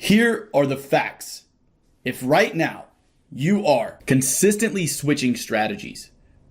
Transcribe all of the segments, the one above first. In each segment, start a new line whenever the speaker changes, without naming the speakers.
Here are the facts. If right now you are consistently switching strategies,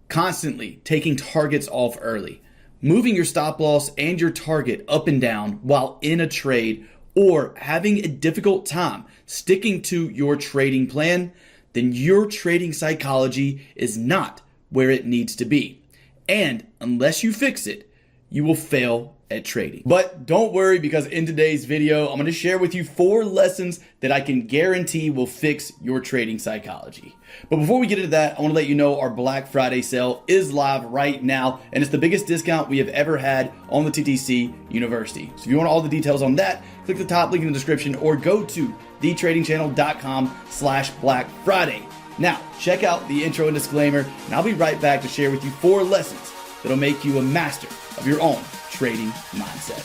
constantly taking targets off early, moving your stop loss and your target up and down while in a trade, or having a difficult time sticking to your trading plan, then your trading psychology is not where it needs to be. And unless you fix it, you will fail at trading. But don't worry, because in today's video, I'm going to share with you 4 lessons that I can guarantee will fix your trading psychology. But before we get into that, I want to let you know our Black Friday sale is live right now, and it's the biggest discount we have ever had on the TTC University. So if you want all the details on that, click the top link in the description or go to thetradingchannel.com/Black Friday. Now, check out the intro and disclaimer, and I'll be right back to share with you 4 lessons that'll make you a master of your own trading mindset.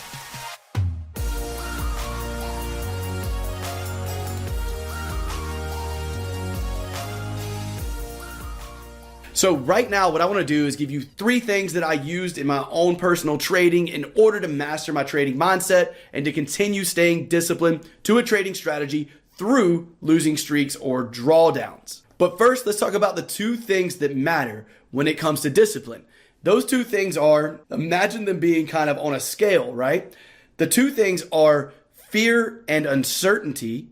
So right now, what I want to do is give you 3 things that I used in my own personal trading in order to master my trading mindset and to continue staying disciplined to a trading strategy through losing streaks or drawdowns. But first, let's talk about the 2 things that matter when it comes to discipline. Those 2 things are, imagine them being kind of on a scale, right? The 2 things are fear and uncertainty,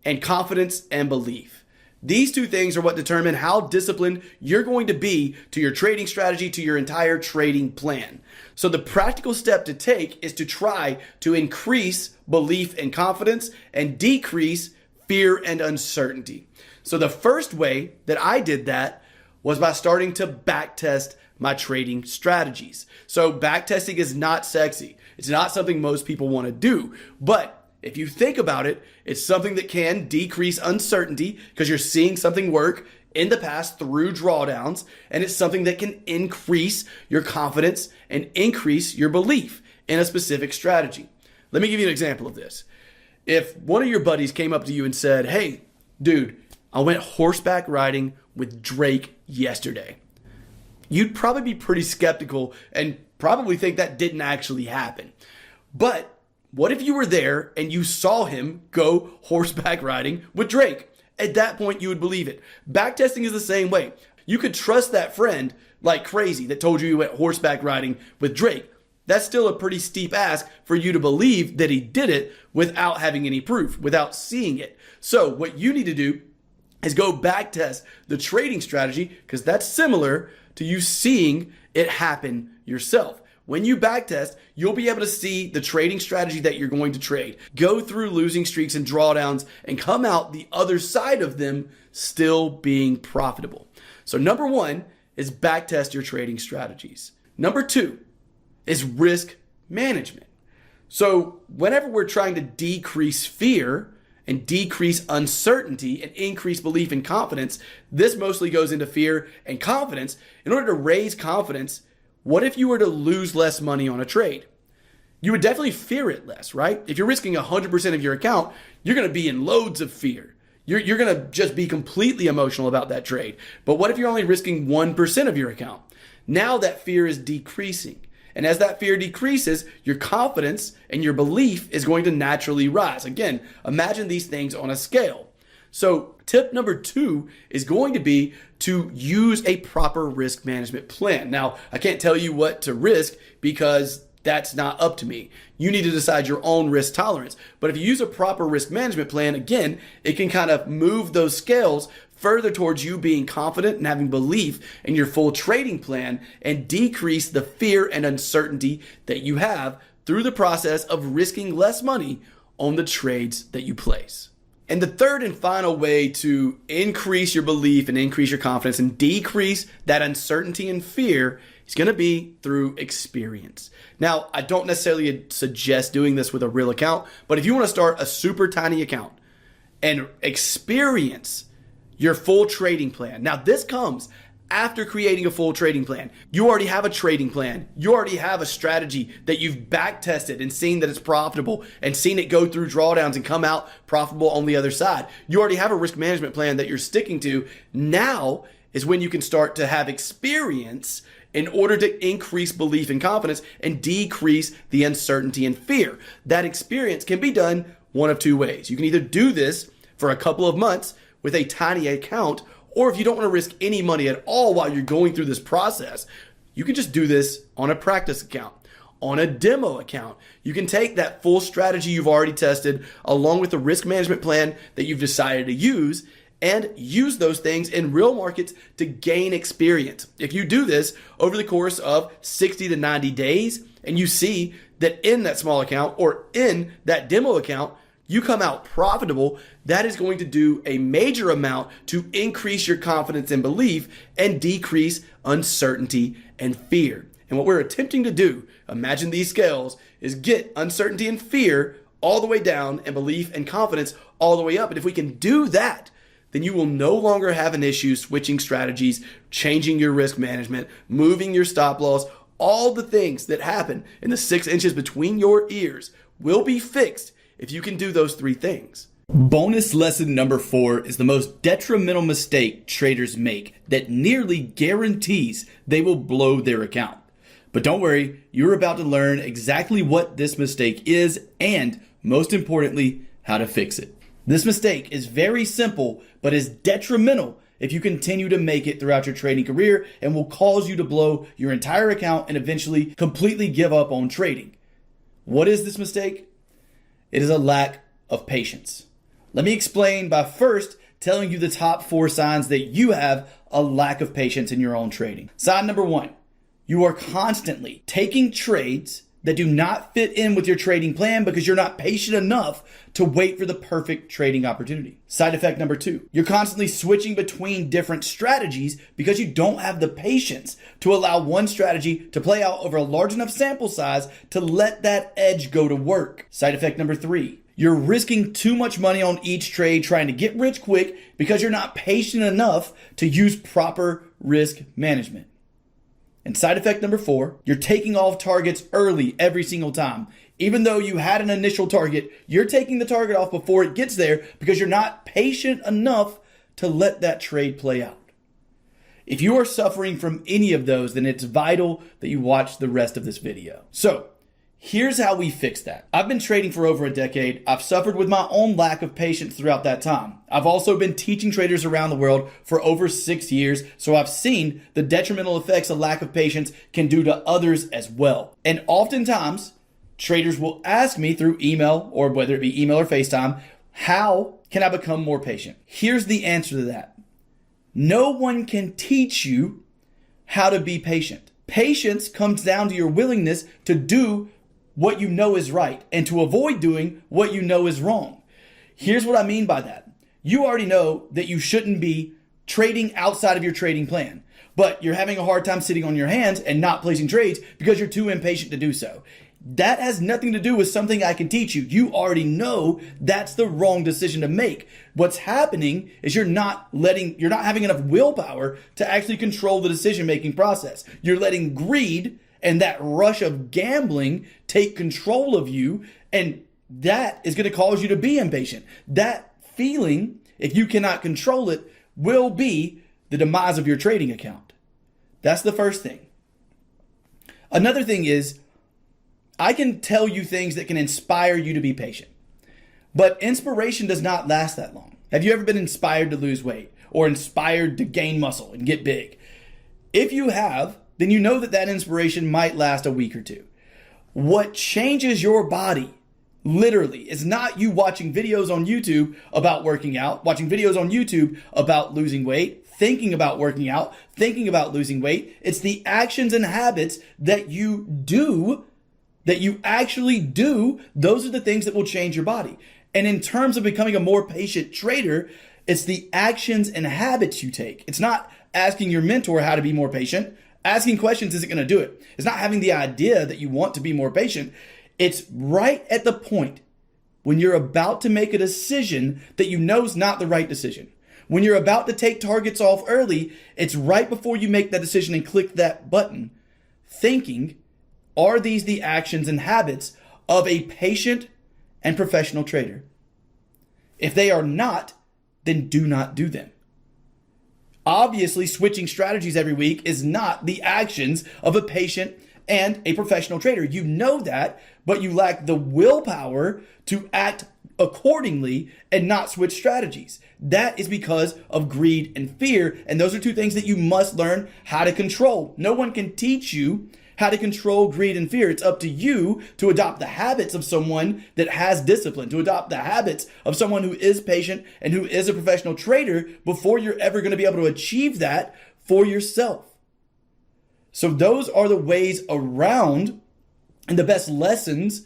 and confidence and belief. These 2 things are what determine how disciplined you're going to be to your trading strategy, to your entire trading plan. So the practical step to take is to try to increase belief and confidence and decrease fear and uncertainty. So the first way that I did that was by starting to backtest my trading strategies. So backtesting is not sexy. It's not something most people want to do. But if you think about it, it's something that can decrease uncertainty because you're seeing something work in the past through drawdowns. And it's something that can increase your confidence and increase your belief in a specific strategy. Let me give you an example of this. If one of your buddies came up to you and said, "Hey, dude, I went horseback riding with Drake yesterday," you'd probably be pretty skeptical and probably think that didn't actually happen. But what if you were there and you saw him go horseback riding with Drake? At that point, you would believe it. Backtesting is the same way. You could trust that friend like crazy that told you he went horseback riding with Drake. That's still a pretty steep ask for you to believe that he did it without having any proof, without seeing it. So what you need to do is go backtest the trading strategy, because that's similar to you seeing it happen yourself. When you backtest, you'll be able to see the trading strategy that you're going to trade, go through losing streaks and drawdowns, and come out the other side of them still being profitable. So number 1 is backtest your trading strategies. Number 2 is risk management. So whenever we're trying to decrease fear and decrease uncertainty and increase belief and confidence, this mostly goes into fear and confidence. In order to raise confidence, what if you were to lose less money on a trade? You would definitely fear it less, right? If you're risking 100% of your account, you're going to be in loads of fear. You're going to just be completely emotional about that trade. But what if you're only risking 1% of your account? Now that fear is decreasing. And as that fear decreases, your confidence and your belief is going to naturally rise. Again, imagine these things on a scale. So tip number 2 is going to be to use a proper risk management plan. Now, I can't tell you what to risk because that's not up to me. You need to decide your own risk tolerance. But if you use a proper risk management plan, again, it can kind of move those scales further towards you being confident and having belief in your full trading plan and decrease the fear and uncertainty that you have through the process of risking less money on the trades that you place. And the third and final way to increase your belief and increase your confidence and decrease that uncertainty and fear is going to be through experience. Now, I don't necessarily suggest doing this with a real account, but if you want to start a super tiny account and experience your full trading plan. Now, this comes after creating a full trading plan. You already have a trading plan. You already have a strategy that you've back tested and seen that it's profitable and seen it go through drawdowns and come out profitable on the other side. You already have a risk management plan that you're sticking to. Now is when you can start to have experience in order to increase belief and confidence and decrease the uncertainty and fear. That experience can be done one of two ways. You can either do this for a couple of months with a tiny account, or if you don't want to risk any money at all while you're going through this process, you can just do this on a practice account, on a demo account. You can take that full strategy you've already tested along with the risk management plan that you've decided to use and use those things in real markets to gain experience. If you do this over the course of 60 to 90 days and you see that in that small account or in that demo account, you come out profitable, that is going to do a major amount to increase your confidence and belief and decrease uncertainty and fear. And what we're attempting to do, imagine these scales, is get uncertainty and fear all the way down and belief and confidence all the way up. And if we can do that, then you will no longer have an issue switching strategies, changing your risk management, moving your stop loss. All the things that happen in the 6 inches between your ears will be fixed if you can do those 3 things. Bonus lesson number 4 is the most detrimental mistake traders make that nearly guarantees they will blow their account. But don't worry, you're about to learn exactly what this mistake is and, most importantly, how to fix it. This mistake is very simple, but is detrimental if you continue to make it throughout your trading career and will cause you to blow your entire account and eventually completely give up on trading. What is this mistake? It is a lack of patience. Let me explain by first telling you the top 4 signs that you have a lack of patience in your own trading. Sign number 1, you are constantly taking trades that do not fit in with your trading plan because you're not patient enough to wait for the perfect trading opportunity. Side effect number 2, you're constantly switching between different strategies because you don't have the patience to allow one strategy to play out over a large enough sample size to let that edge go to work. Side effect number 3, you're risking too much money on each trade trying to get rich quick because you're not patient enough to use proper risk management. And side effect number 4, you're taking off targets early every single time. Even though you had an initial target, you're taking the target off before it gets there because you're not patient enough to let that trade play out. If you are suffering from any of those, then it's vital that you watch the rest of this video. So, here's how we fix that. I've been trading for over a decade. I've suffered with my own lack of patience throughout that time. I've also been teaching traders around the world for over 6 years, so I've seen the detrimental effects a lack of patience can do to others as well. And oftentimes, traders will ask me through email, or whether it be email or FaceTime, how can I become more patient? Here's the answer to that. No one can teach you how to be patient. Patience comes down to your willingness to do what you know is right and to avoid doing what you know is wrong. Here's what I mean by that. You already know that you shouldn't be trading outside of your trading plan, but you're having a hard time sitting on your hands and not placing trades because you're too impatient to do so. That has nothing to do with something I can teach you. You already know that's the wrong decision to make. What's happening is you're not having enough willpower to actually control the decision-making process. You're letting greed and that rush of gambling take control of you, and that is going to cause you to be impatient. That feeling, if you cannot control it, will be the demise of your trading account. That's the first thing. Another thing is, I can tell you things that can inspire you to be patient, but inspiration does not last that long. Have you ever been inspired to lose weight or inspired to gain muscle and get big? If you have, then you know that that inspiration might last a week or two. What changes your body literally is not you watching videos on YouTube about working out, watching videos on YouTube about losing weight, thinking about working out, thinking about losing weight. It's the actions and habits that you do, that you actually do. Those are the things that will change your body. And in terms of becoming a more patient trader, it's the actions and habits you take. It's not asking your mentor how to be more patient. Asking questions isn't going to do it. It's not having the idea that you want to be more patient. It's right at the point when you're about to make a decision that you know is not the right decision. When you're about to take targets off early, it's right before you make that decision and click that button, thinking, are these the actions and habits of a patient and professional trader? If they are not, then do not do them. Obviously, switching strategies every week is not the actions of a patient and a professional trader. You know that, but you lack the willpower to act accordingly and not switch strategies. That is because of greed and fear. And those are two things that you must learn how to control. No one can teach you how to control greed and fear. It's up to you to adopt the habits of someone that has discipline, to adopt the habits of someone who is patient and who is a professional trader before you're ever going to be able to achieve that for yourself. So those are the ways around and the best lessons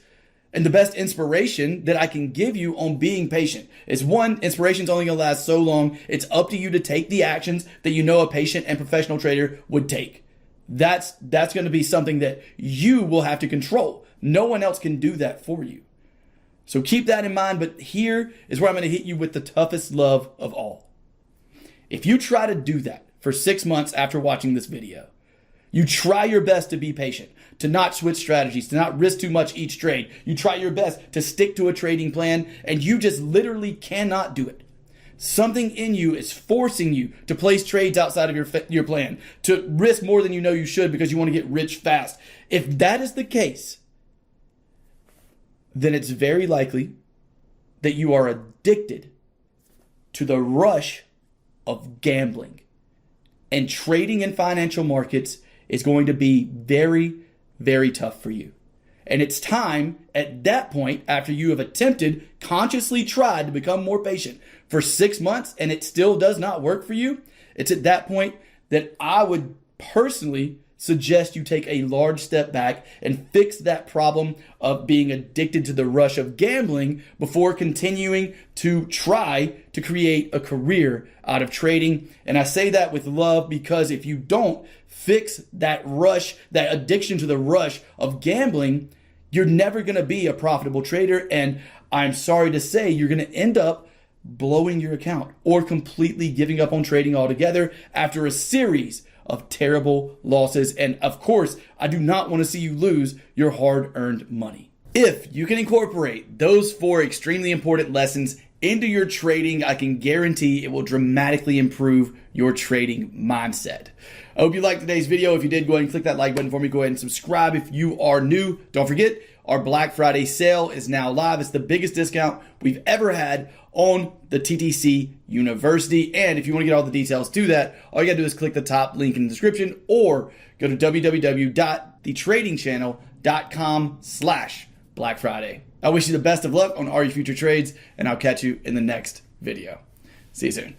and the best inspiration that I can give you on being patient. Is one, inspiration's only gonna last so long. It's up to you to take the actions that you know a patient and professional trader would take. That's gonna be something that you will have to control. No one else can do that for you. So keep that in mind, but here is where I'm gonna hit you with the toughest love of all. If you try to do that for 6 months after watching this video, you try your best to be patient, to not switch strategies, to not risk too much each trade. You try your best to stick to a trading plan, and you just literally cannot do it. Something in you is forcing you to place trades outside of your plan, to risk more than you know you should because you want to get rich fast. If that is the case, then it's very likely that you are addicted to the rush of gambling. And trading in financial markets is going to be very, very tough for you. And it's time at that point, after you have attempted, consciously tried to become more patient for 6 months and it still does not work for you, it's at that point that I would personally suggest you take a large step back and fix that problem of being addicted to the rush of gambling before continuing to try to create a career out of trading. And I say that with love because if you don't fix that rush, that addiction to the rush of gambling, you're never going to be a profitable trader. And I'm sorry to say, you're going to end up blowing your account or completely giving up on trading altogether after a series of terrible losses. And of course, I do not want to see you lose your hard-earned money. If you can incorporate those 4 extremely important lessons into your trading, I can guarantee it will dramatically improve your trading mindset. I hope you liked today's video. If you did, go ahead and click that like button for me. Go ahead and subscribe if you are new. Don't forget, our Black Friday sale is now live. It's the biggest discount we've ever had on the TTC University. And if you want to get all the details to that, all you got to do is click the top link in the description or go to www.thetradingchannel.com/Black Friday. I wish you the best of luck on all your future trades, and I'll catch you in the next video. See you soon.